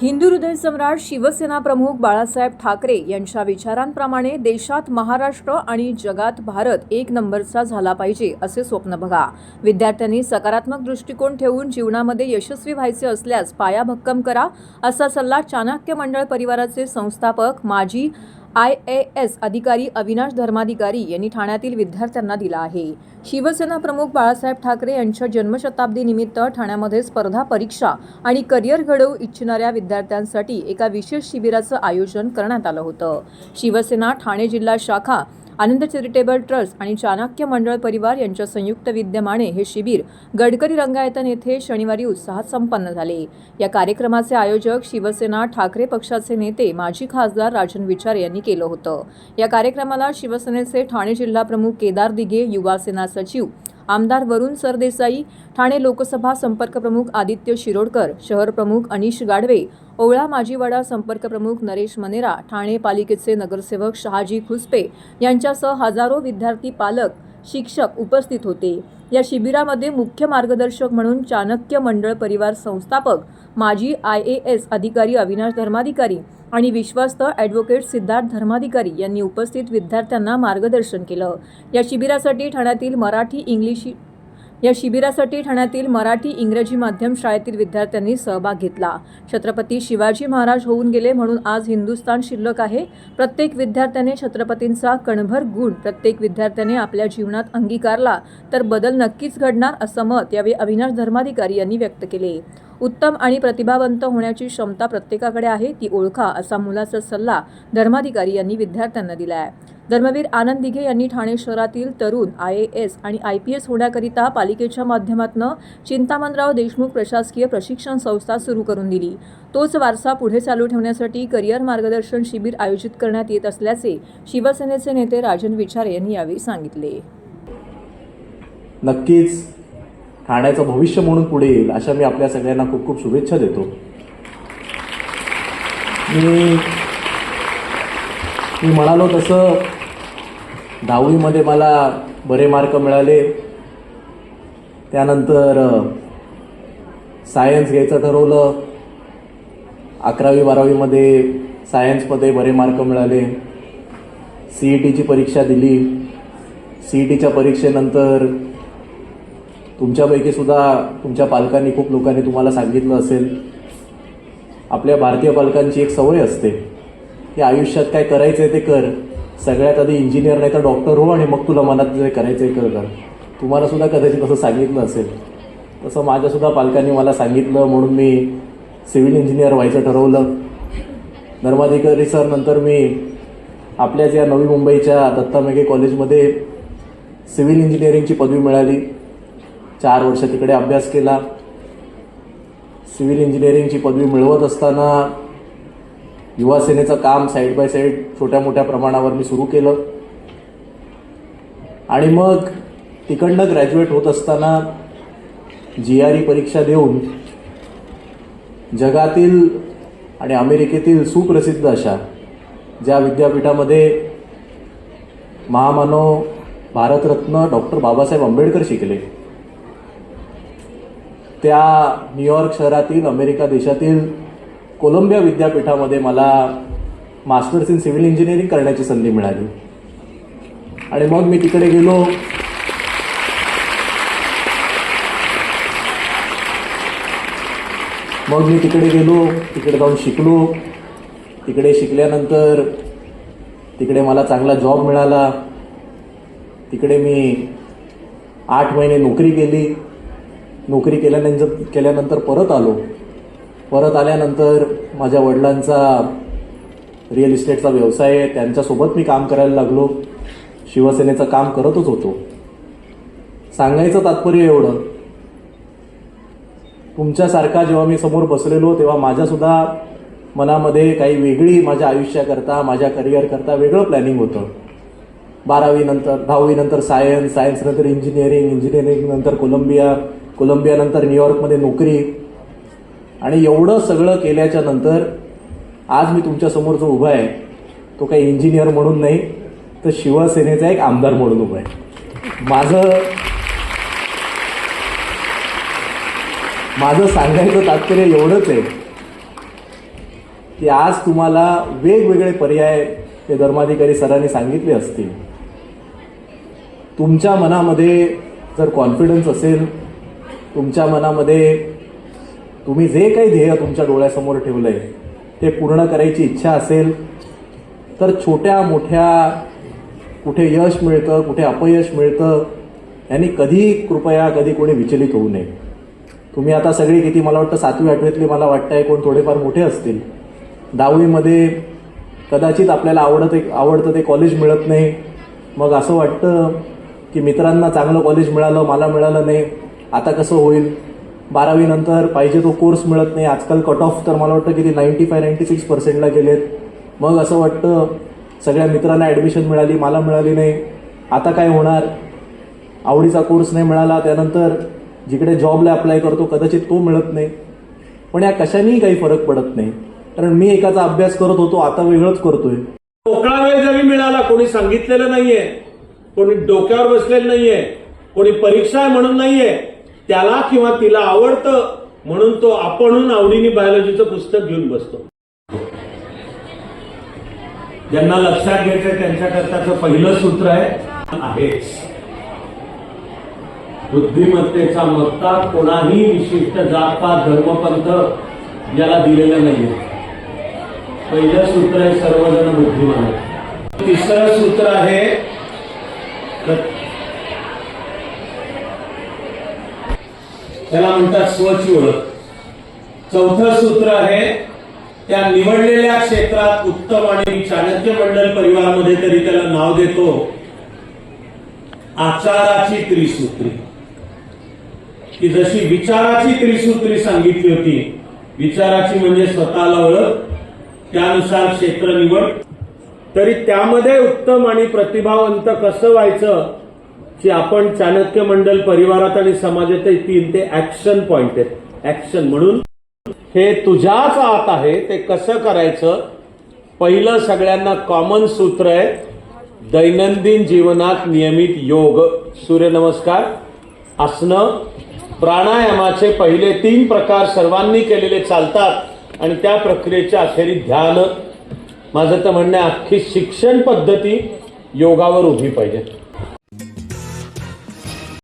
हिंदू हृदय सम्राट शिवसेना प्रमुख बाळासाहेब ठाकरे यांच्या विचारांप्रमाणे देशात महाराष्ट्र आणि जगात भारत एक नंबरचा झाला पाहिजे असे स्वप्न बघा. विद्यार्थ्यांनी सकारात्मक दृष्टिकोन ठेवून जीवनामध्ये यशस्वी व्हायचे असल्यास पाया भक्कम करा, असा सल्ला चाणक्य मंडळ परिवाराचे संस्थापक माजी IAS अधिकारी अविनाश धर्माधिकारी यांनी ठाण्यातील विद्यार्थ्यांना दिला आहे. शिवसेना प्रमुख बाळासाहेब ठाकरे यांच्या जन्मशताब्दीनिमित्त ठाण्यामध्ये स्पर्धा परीक्षा आणि करिअर घडवू इच्छिणाऱ्या विद्यार्थ्यांसाठी एका विशेष शिबिराचं आयोजन करण्यात आलं होतं. शिवसेना ठाणे जिल्हा शाखा, आनंद चॅरिटेबल ट्रस्ट आणि चाणक्य मंडळ परिवार यांच्या संयुक्त विद्यमाने हे शिबिर गडकरी रंगायतन येथे शनिवारी उत्साहात संपन्न झाले. या कार्यक्रमाचे आयोजक शिवसेना ठाकरे पक्षाचे नेते माजी खासदार राजन विचार यांनी केलं होतं. या कार्यक्रमाला शिवसेनेचे ठाणे जिल्हा प्रमुख केदार दिघे, युवा सेना सचिव आमदार वरुण सरदेसाई, ठाणे लोकसभा संपर्क प्रमुख आदित्य शिरोडकर, शहर प्रमुख अनिश गाडवे, ओवळा माजीवाडा संपर्क प्रमुख नरेश मनेरा, ठाणे पालिकेचे नगरसेवक शहाजी खुसपे यांच्यासह हजारो विद्यार्थी, पालक, शिक्षक उपस्थित होते. या शिबिरामध्ये मुख्य मार्गदर्शक म्हणून चाणक्य मंडळ परिवार संस्थापक माजी IAS अधिकारी अविनाश धर्माधिकारी आणि विश्वस्त ॲडव्होकेट सिद्धार्थ धर्माधिकारी यांनी उपस्थित विद्यार्थ्यांना मार्गदर्शन केलं. या शिबिरासाठी ठाण्यातील मराठी इंग्रजी माध्यम शाळेतील विद्यार्थ्यांनी सहभाग घेतला. छत्रपती शिवाजी महाराज होऊन गेले म्हणून आज हिंदुस्थान शिल्लक आहे. प्रत्येक विद्यार्थ्याने छत्रपतींचा कणभर गुण प्रत्येक विद्यार्थ्याने आपल्या जीवनात अंगीकारला तर बदल नक्कीच घडणार, असं मत यावेळी अविनाश धर्माधिकारी यांनी व्यक्त केले. उत्तम आणि प्रतिभावंत होण्याची क्षमता प्रत्येकाकडे आहे, ती ओळखा, असा मोलाचा सल्ला धर्माधिकारी यांनी विद्यार्थ्यांना दिला आहे. धर्मवीर आनंद दिघे यांनी ठाणे शहरातील तरुण IAS आणि IPS होण्याकरिता पालिकेच्या माध्यमातून चिंतामणराव देशमुख प्रशासकीय प्रशिक्षण संस्था सुरू करून दिली. तोच वारसा पुढे चालू ठेवण्यासाठी करिअर मार्गदर्शन शिबिर आयोजित करण्यात येत असल्याचे शिवसेनेचे नेते राजन विचार यांनी यावेळी सांगितले. नक्कीच ठाण्याचं भविष्य म्हणून पुढे येईल अशा मी आपल्या सगळ्यांना खूप खूप शुभेच्छा देतो. मी म्हणालो तसं 10वीमध्ये मला बरे मार्क मिळाले. त्यानंतर सायन्स घ्यायचं ठरवलं. 11वी 12वीमध्ये सायन्समध्ये बरे मार्क मिळाले. CETची परीक्षा दिली. CETच्या परीक्षेनंतर तुमच्यापैकी सुद्धा तुमच्या पालकांनी, खूप लोकांनी तुम्हाला सांगितलं असेल, आपल्या भारतीय पालकांची एक सवय असते की आयुष्यात काय करायचं आहे ते कर, सगळ्यात आधी इंजिनियर नाही तर डॉक्टर हो आणि मग तुला मनात जे करायचं आहे कर. तुम्हाला सुद्धा कदाचित असं सांगितलं असेल. तसं माझ्यासुद्धा पालकांनी मला सांगितलं म्हणून मी सिव्हिल इंजिनियर व्हायचं ठरवलं. धर्माधिकारी सर नंतर मी आपल्याच या नवी मुंबईच्या दत्ता मेघे कॉलेजमध्ये सिव्हिल इंजिनिअरिंगची पदवी मिळाली. 4 वर्ष तिकडे अभ्यास केला. सिव्हिल इंजिनिअरिंगची पदवी मिळवत असताना युवा सेनेचं काम साईड बाय साईड छोट्या मोठ्या प्रमाणावर मी सुरू केलं आणि मग तिकडनं ग्रॅज्युएट होत असताना GRE परीक्षा देऊन जगातील आणि अमेरिकेतील सुप्रसिद्ध अशा ज्या विद्यापीठामध्ये महामानव भारतरत्न डॉक्टर बाबासाहेब आंबेडकर शिकले, त्या न्यूयॉर्क शहरातील अमेरिका देशातील कोलंबिया विद्यापीठामध्ये मला मास्टर्स इन सिव्हिल इंजिनिअरिंग करण्याची संधी मिळाली. आणि मग मी तिकडे गेलो. तिकडे जाऊन शिकलो. तिकडे शिकल्यानंतर तिकडे मला चांगला जॉब मिळाला. तिकडे मी 8 महिने नोकरी केली. नोकरी केल्यानंतर परत आल्यानंतर माझ्या वडिलांचा रिअल इस्टेटचा व्यवसाय आहे, त्यांच्यासोबत मी काम करायला लागलो. शिवसेनेचं काम करतच होतो. सांगायचं तात्पर्य एवढं, तुमच्यासारखा जेव्हा मी समोर बसलेलो तेव्हा माझ्यासुद्धा मनामध्ये काही वेगळी माझ्या आयुष्याकरता, माझ्या करिअरकरता वेगळं प्लॅनिंग होतं. 12वी नंतर 10वी नंतर सायन्स नंतर इंजिनिअरिंग नंतर कोलंबिया नंतर न्यूयॉर्कमध्ये नोकरी. आणि एवढं सगळं केल्याच्या नंतर आज मी तुमच्यासमोर जो उभा आहे तो काही इंजिनियर म्हणून नाही तर शिवसेनेचा एक आमदार म्हणून उभा आहे. माझं सांगायचं तात्पर्य एवढंच आहे की आज तुम्हाला वेगवेगळे पर्याय ते धर्माधिकारी सरांनी सांगितले असतील. तुमच्या मनामध्ये जर कॉन्फिडन्स असेल, तुमच्या मनामध्ये तुम्ही जे काही ध्येय तुमच्या डोळ्यासमोर ठेवलंय ते पूर्ण करायची इच्छा असेल तर छोट्या मोठ्या कुठे यश मिळतं कुठे अपयश मिळतं यांनी कधी कृपया कधी कोणी विचलित होऊ नये. तुम्ही आता सगळे किती मला वाटतं 7वी 8वीतले मला वाटतंय कोण थोडेफार मोठे असतील. 10वीमध्ये कदाचित आपल्याला आवडतं ते कॉलेज मिळत नाही. मग असं वाटतं की मित्रांना चांगलं कॉलेज मिळालं, मला मिळालं नाही, आता कसं होईल. 12वी नंतर पाहिजे तो कोर्स मिळत नाही. आजकाल कट ऑफ तर मला वाटतं की 95-96% गेलेत. मग असं वाटतं सगळ्या मित्रांना ॲडमिशन मिळाली, मला मिळाली नाही, आता काय होणार. आवडीचा कोर्स नाही मिळाला, त्यानंतर जिकडे जॉबला अप्लाय करतो कदाचित तो मिळत नाही. पण या कशानेही काही फरक पडत नाही, कारण मी एकाचा अभ्यास करत होतो, आता वेगळंच करतोय. मोकळा वेळ जरी मिळाला, कोणी सांगितलेलं नाहीये, कोणी डोक्यावर बसलेलं नाहीये, कोणी परीक्षा आहे म्हणून नाहीये, त्याला किंवा तिला आवडतं म्हणून तो आपणहून आवडीने बायोलॉजीचं पुस्तक घेऊन बसतो. ज्यांना लक्षात घ्यायचंय त्यांच्याकरताचं पहिलं सूत्र आहेच. बुद्धिमत्तेचा मत्ता कोणाही विशिष्ट जातपात धर्मपंथ याला दिलेलं नाहीये. पहिलं सूत्र आहे सर्वजण बुद्धिमान आहेत. तिसरं सूत्र आहे त्याला म्हणतात स्वची ओळख. चौथं सूत्र आहे त्या निवडलेल्या क्षेत्रात उत्तम आणि चाणक्य मंडल परिवारामध्ये तरी त्याला नाव देतो आचाराची त्रिसूत्री. की जशी विचाराची त्रिसूत्री सांगितली होती, विचाराची म्हणजे स्वतःला ओळख, त्यानुसार क्षेत्र निवड, तरी त्यामध्ये उत्तम आणि प्रतिभावंत कसं व्हायचं की आपण चाणक्य मंडल परिवारात आणि समाजात 3 ते ऍक्शन पॉइंट आहेत. ऍक्शन म्हणून हे तुझ्याच आत आहे, ते कसं करायचं. पहिलं सगळ्यांना कॉमन सूत्र आहे दैनंदिन जीवनात नियमित योग, सूर्यनमस्कार, आसनं, प्राणायामाचे पहिले 3 प्रकार सर्वांनी केलेले चालतात आणि त्या प्रक्रियेच्या अखेरीस ध्यान. माझं तर म्हणणं अख्खी शिक्षण पद्धती योगावर उभी पाहिजे.